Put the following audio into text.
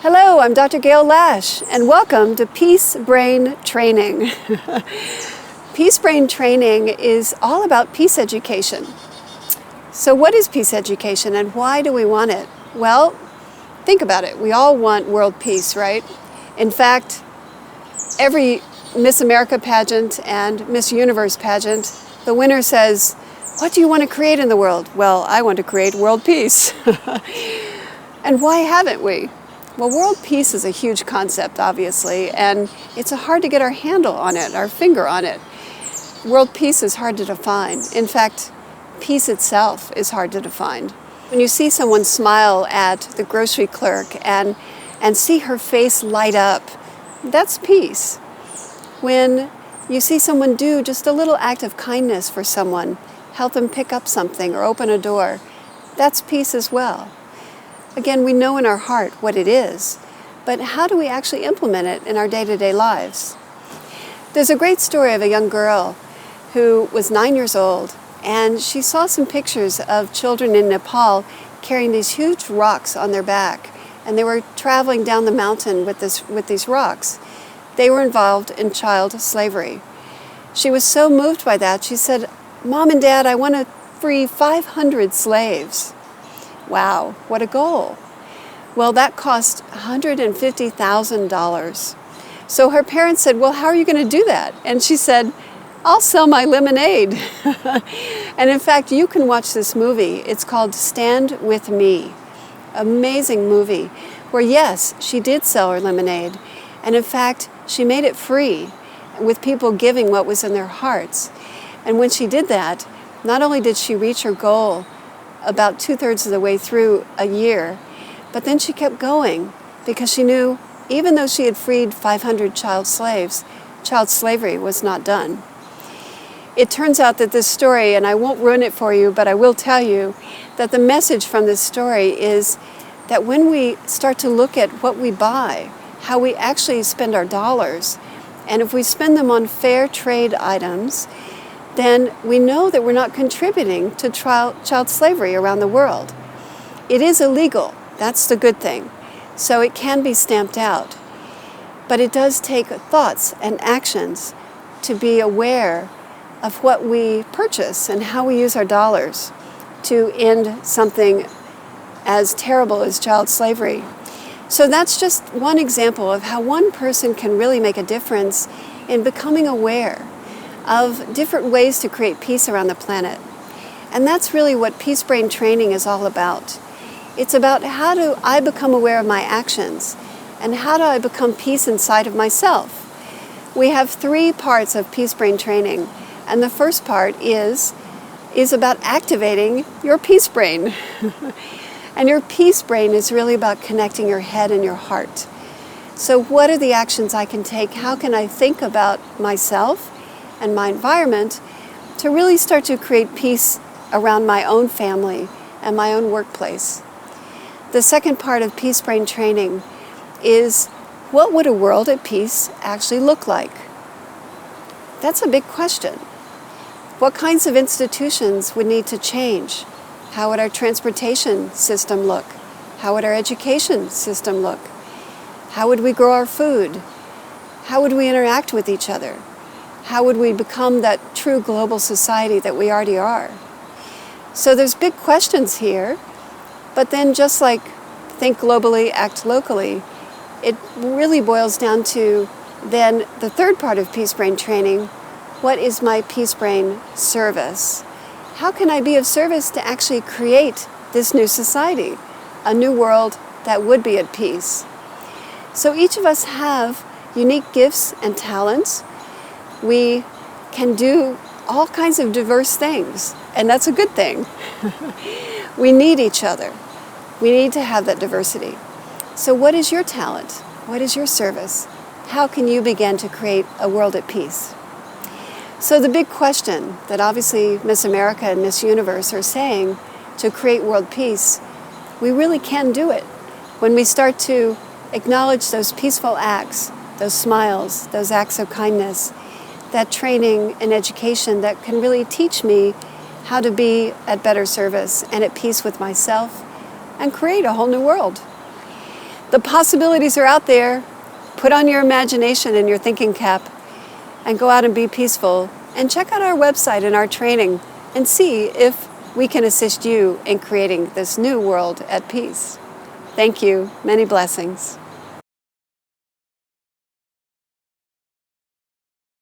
Hello, I'm Dr. Gail Lash, and welcome to Peace Brain Training. Peace Brain Training is all about peace education. So what is peace education and why do we want it? Well, think about it. We all want world peace, right? In fact, every Miss America pageant and Miss Universe pageant, the winner says, "What do you want to create in the world?" Well, I want to create world peace. And why haven't we? Well, world peace is a huge concept, obviously, and it's hard to get our handle on it, our finger on it. World peace is hard to define. In fact, peace itself is hard to define. When you see someone smile at the grocery clerk and see her face light up, that's peace. When you see someone do just a little act of kindness for someone, help them pick up something or open a door, that's peace as well. Again, we know in our heart what it is, but how do we actually implement it in our day-to-day lives? There's a great story of a young girl who was 9 years old, and she saw some pictures of children in Nepal carrying these huge rocks on their back, and they were traveling down the mountain with these rocks. They were involved in child slavery. She was so moved by that, she said, "Mom and Dad, I want to free 500 slaves." Wow, what a goal. Well, that cost $150,000. So her parents said, "Well, how are you going to do that?" And she said, "I'll sell my lemonade." And in fact, you can watch this movie. It's called Stand With Me. Amazing movie where, yes, she did sell her lemonade. And in fact, she made it free with people giving what was in their hearts. And when she did that, not only did she reach her goal about 2/3 of the way through a year, but then she kept going because she knew even though she had freed 500 child slaves, child slavery was not done. It turns out that this story, and I won't ruin it for you, but I will tell you that the message from this story is that when we start to look at what we buy, how we actually spend our dollars, and if we spend them on fair trade items, then we know that we're not contributing to child slavery around the world. It is illegal, that's the good thing, so it can be stamped out. But it does take thoughts and actions to be aware of what we purchase and how we use our dollars to end something as terrible as child slavery. So that's just one example of how one person can really make a difference in becoming aware of different ways to create peace around the planet. And that's really what Peace Brain Training is all about. It's about how do I become aware of my actions and how do I become peace inside of myself. We have 3 parts of Peace Brain Training, and the first part is about activating your peace brain. And your peace brain is really about connecting your head and your heart. So what are the actions I can take? How can I think about myself and my environment to really start to create peace around my own family and my own workplace? The second part of Peace Brain Training is, what would a world at peace actually look like? That's a big question. What kinds of institutions would need to change? How would our transportation system look? How would our education system look? How would we grow our food? How would we interact with each other? How would we become that true global society that we already are? So there's big questions here, but then just like think globally, act locally, it really boils down to then the third part of Peace Brain Training, what is my Peace Brain service? How can I be of service to actually create this new society, a new world that would be at peace? So each of us have unique gifts and talents. We can do all kinds of diverse things, and that's a good thing. We need each other. We need to have that diversity. So what is your talent? What is your service? How can you begin to create a world at peace? So the big question that obviously Miss America and Miss Universe are saying to create world peace, we really can do it when we start to acknowledge those peaceful acts, those smiles, those acts of kindness, that training and education that can really teach me how to be at better service and at peace with myself and create a whole new world. The possibilities are out there. Put on your imagination and your thinking cap and go out and be peaceful. And check out our website and our training and see if we can assist you in creating this new world at peace. Thank you. Many blessings.